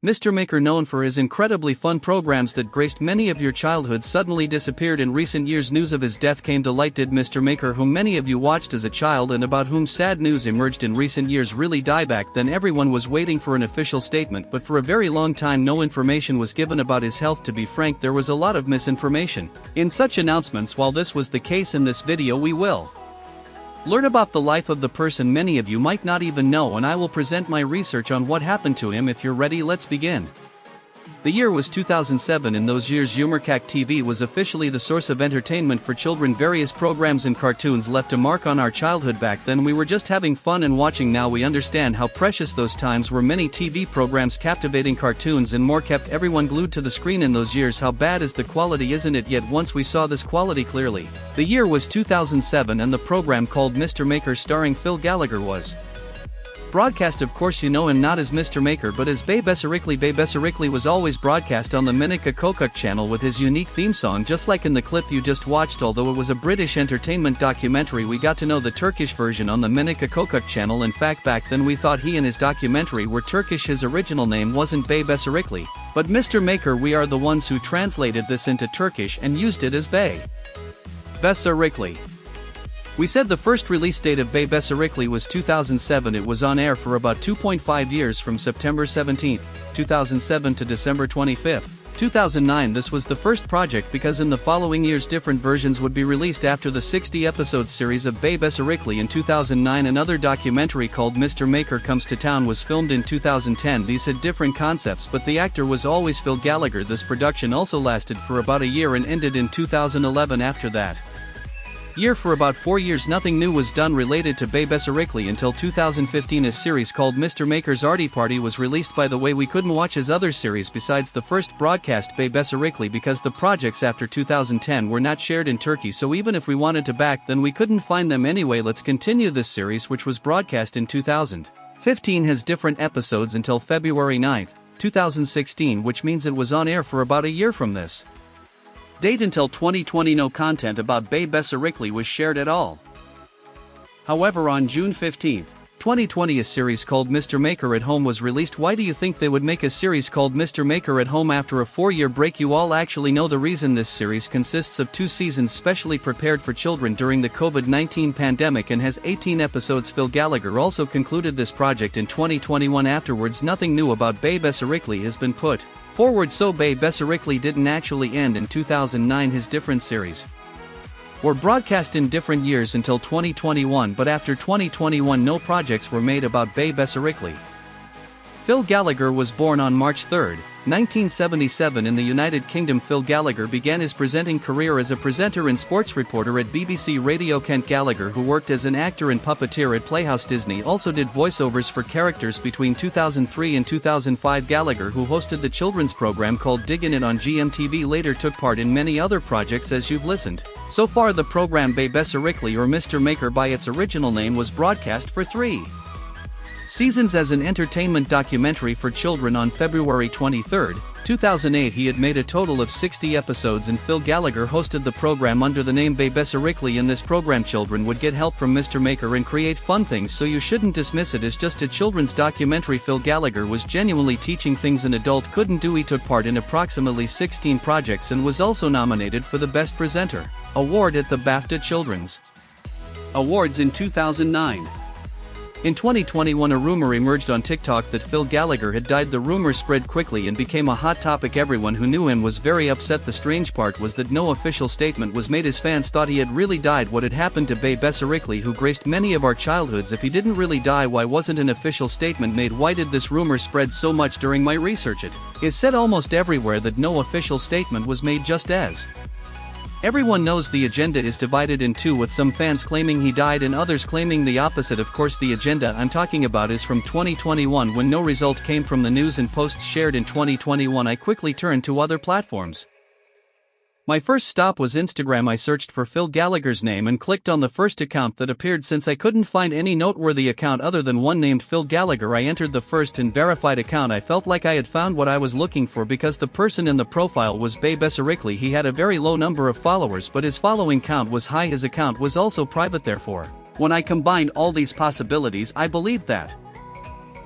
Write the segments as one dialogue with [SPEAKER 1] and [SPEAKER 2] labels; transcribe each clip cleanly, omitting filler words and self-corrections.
[SPEAKER 1] Mr. Maker, known for his incredibly fun programs that graced many of your childhood, suddenly disappeared in recent years. News of his death came to light. Did Mr. Maker, whom many of you watched as a child and about whom sad news emerged in recent years, really die? Back then everyone was waiting for an official statement, but for a very long time no information was given about his health. To be frank, there was a lot of misinformation in such announcements. While this was the case in this video, we will learn about the life of the person many of you might not even know, and I will present my research on what happened to him. If you're ready, let's begin. The year was 2007. In those years, Yumurcak TV was officially the source of entertainment for children. Various programs and cartoons left a mark on our childhood. Back then we were just having fun and watching. Now we understand how precious those times were. Many TV programs, captivating cartoons and more kept everyone glued to the screen. In those years, how bad is the quality, isn't it? Yet once we saw this quality clearly. The year was 2007 and the program called Mr. Maker starring Phil Gallagher was broadcast. Of course you know him not as Mr. Maker but as beyiaytekin. Beyiaytekin was always broadcast on the beyiaytekin channel with his unique theme song, just like in the clip you just watched. Although it was a British entertainment documentary, we got to know the Turkish version on the beyiaytekin channel. In fact, back then we thought he and his documentary were Turkish. His original name wasn't beyiaytekin, but Mr. Maker. We are the ones who translated this into Turkish and used it as beyiaytekin. We said the first release date of beyiaytekin was 2007. It was on air for about 2.5 years, from September 17, 2007 to December 25, 2009. This was the first project because in the following years different versions would be released. After the 60-episode series of beyiaytekin in 2009, another documentary called Mr. Maker Comes to Town was filmed in 2010. These had different concepts, but the actor was always Phil Gallagher. This production also lasted for about a year and ended in 2011. After that year, for about 4 years, nothing new was done related to beyiaytekin until 2015. A series called Mr. Maker's Arty Party was released. By the way, we couldn't watch his other series besides the first broadcast beyiaytekin because the projects after 2010 were not shared in Turkey, so even if we wanted to back then we couldn't find them anyway. Let's continue. This series, which was broadcast in 2015, has different episodes until February 9, 2016, which means it was on air for about a year from this date until 2020. No content about beyiaytekin was shared at all. However, on June 15, 2020, a series called Mr. Maker at Home was released. Why do you think they would make a series called Mr. Maker at Home after a 4-year break? You all actually know the reason. This series consists of 2 seasons specially prepared for children during the COVID-19 pandemic and has 18 episodes. Phil Gallagher also concluded this project in 2021. Afterwards, nothing new about beyiaytekin has been put forward, so beyiaytekin didn't actually end in 2009. His different series were broadcast in different years until 2021, but after 2021 no projects were made about beyiaytekin. Phil Gallagher was born on March 3, 1977 in the United Kingdom. Phil Gallagher began his presenting career as a presenter and sports reporter at BBC Radio. Kent Gallagher, who worked as an actor and puppeteer at Playhouse Disney, also did voiceovers for characters between 2003 and 2005. Gallagher, who hosted the children's program called Diggin' It on GMTV, later took part in many other projects. As you've listened so far, the program beyiaytekin, or Mr. Maker by its original name, was broadcast for 3 seasons as an entertainment documentary for children. On February 23, 2008, he had made a total of 60 episodes, and Phil Gallagher hosted the program under the name beyiaytekin. In this program, children would get help from Mr. Maker and create fun things, so you shouldn't dismiss it as just a children's documentary. Phil Gallagher was genuinely teaching things an adult couldn't do. He took part in approximately 16 projects and was also nominated for the Best Presenter award at the BAFTA Children's Awards in 2009. In 2021, a rumor emerged on TikTok that Phil Gallagher had died. The rumor spread quickly and became a hot topic. Everyone who knew him was very upset. The strange part was that no official statement was made. His fans thought he had really died. What had happened to beyiaytekin, who graced many of our childhoods? If he didn't really die, why wasn't an official statement made? Why did this rumor spread so much? During my research, it is said almost everywhere that no official statement was made, just as everyone knows. The agenda is divided in two, with some fans claiming he died and others claiming the opposite. Of course, the agenda I'm talking about is from 2021, when no result came from the news and posts shared in 2021. I quickly turned to other platforms. My first stop was Instagram. I searched for Phil Gallagher's name and clicked on the first account that appeared. Since I couldn't find any noteworthy account other than one named Phil Gallagher, I entered the first and verified account. I felt like I had found what I was looking for because the person in the profile was beyiaytekin. He had a very low number of followers, but his following count was high. His account was also private. Therefore, when I combined all these possibilities, I believed that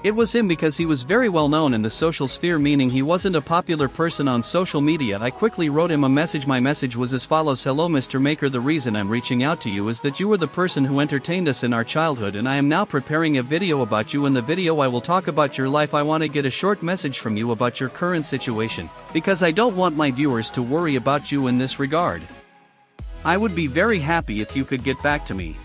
[SPEAKER 1] It was him because he was very well known in the social sphere, meaning he wasn't a popular person on social media. I quickly wrote him a message. My message was as follows: Hello Mr. Maker, the reason I'm reaching out to you is that you were the person who entertained us in our childhood, and I am now preparing a video about you. In the video I will talk about your life. I want to get a short message from you about your current situation, because I don't want my viewers to worry about you in this regard. I would be very happy if you could get back to me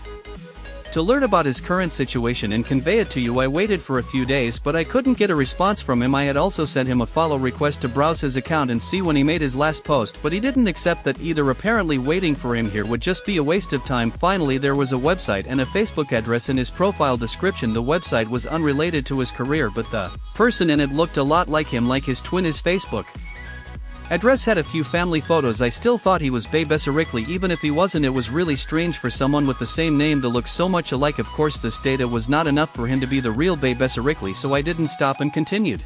[SPEAKER 1] to learn about his current situation and convey it to you. I waited for a few days, but I couldn't get a response from him. I had also sent him a follow request to browse his account and see when he made his last post, but he didn't accept that either. Apparently waiting for him here would just be a waste of time. Finally there was a website and a Facebook address in his profile description. The website was unrelated to his career, but the person in it looked a lot like him, like his twin. His Facebook address had a few family photos. I still thought he was beyiaytekin, even if he wasn't. It was really strange for someone with the same name to look so much alike. Of course this data was not enough for him to be the real beyiaytekin, so I didn't stop and continued.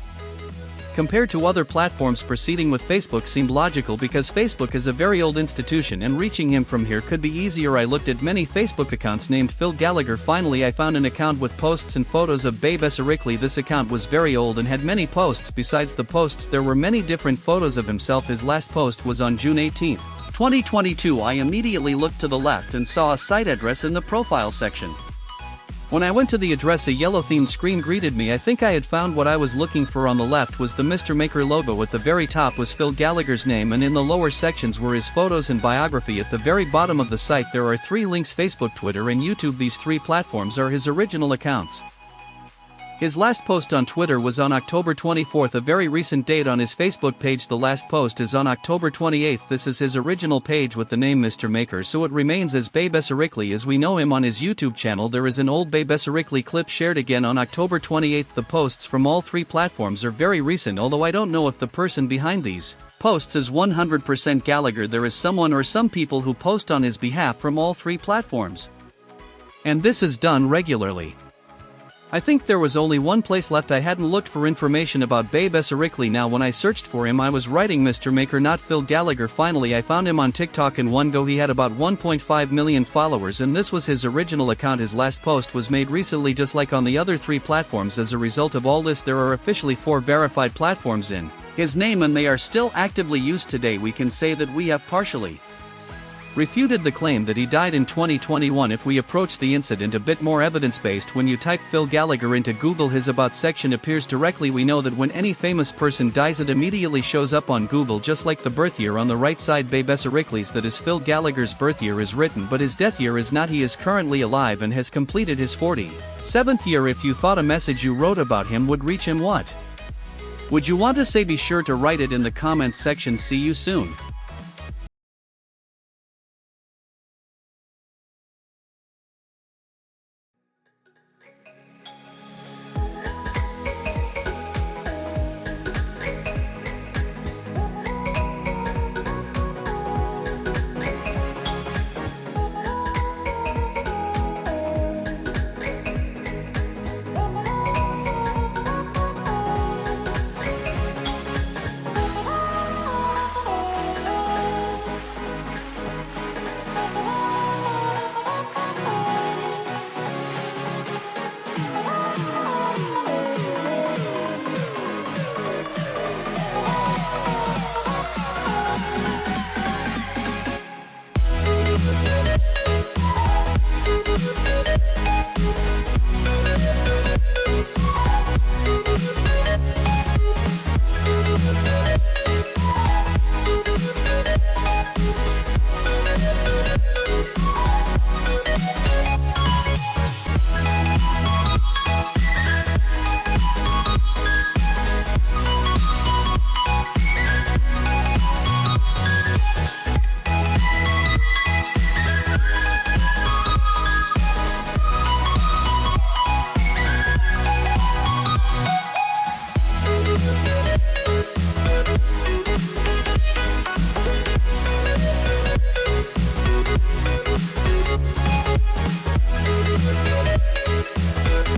[SPEAKER 1] Compared to other platforms, proceeding with Facebook seemed logical because Facebook is a very old institution and reaching him from here could be easier. I looked at many Facebook accounts named Phil Gallagher. Finally I found an account with posts and photos of beyiaytekin. This account was very old and had many posts. Besides the posts there were many different photos of himself. His last post was on June 18, 2022. I immediately looked to the left and saw a site address in the profile section. When I went to the address, a yellow-themed screen greeted me. I think I had found what I was looking for. On the left was the Mr. Maker logo, at the very top was Phil Gallagher's name, and in the lower sections were his photos and biography. At the very bottom of the site there are 3 links: Facebook, Twitter and YouTube. These 3 platforms are his original accounts. His last post on Twitter was on October 24th, a very recent date. On his Facebook page the last post is on October 28th. This is his original page with the name Mr. Maker, so it remains as beyiaytekin as we know him. On his YouTube channel there is an old beyiaytekin clip shared again on October 28th. The posts from all 3 platforms are very recent, although I don't know if the person behind these posts is 100% Gallagher. There is someone or some people who post on his behalf from all 3 platforms, and this is done regularly. I think there was only one place left. I hadn't looked for information about beyiaytekin. Now when I searched for him I was writing Mr. Maker, not Phil Gallagher. Finally I found him on TikTok. In one go he had about 1.5 million followers, and this was his original account. His last post was made recently, just like on the other 3 platforms. As a result of all this there are officially 4 verified platforms in his name, and they are still actively used today. We can say that we have partially refuted the claim that he died in 2021 if we approach the incident a bit more evidence-based. When you type Phil Gallagher into Google, his About section appears directly. We know that when any famous person dies it immediately shows up on Google, just like the birth year on the right side. beyiaytekin's, that is Phil Gallagher's birth year, is written, but his death year is not. He is currently alive and has completed his 47th year. If you thought a message you wrote about him would reach him, what would you want to say? Be sure to write it in the comments section. See you soon.